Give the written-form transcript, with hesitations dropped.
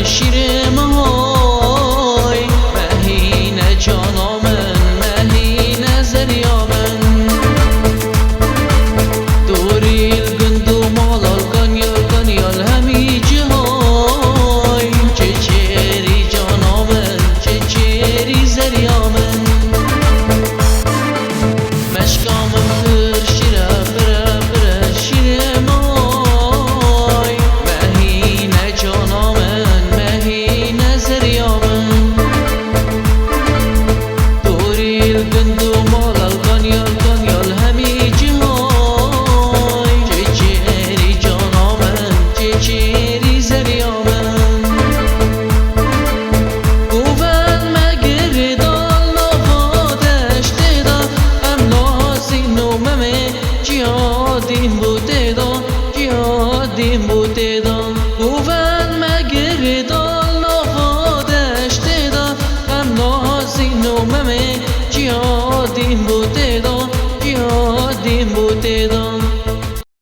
شیر مهای مهین جانامن مهین زریامن دوریل گندو مالال گانیال همی جهای چچری جانامن چچری زریامن مشکامم پر شیره بره شیر مای مهین جانامن مهین زریامن دوریل گندو مالال گانیال همی جهای چچری جانامن چچری زریامن گوون مگردال نوادش دیدا ام لازین و ممه جیادین بوده دا جیادین بوده دا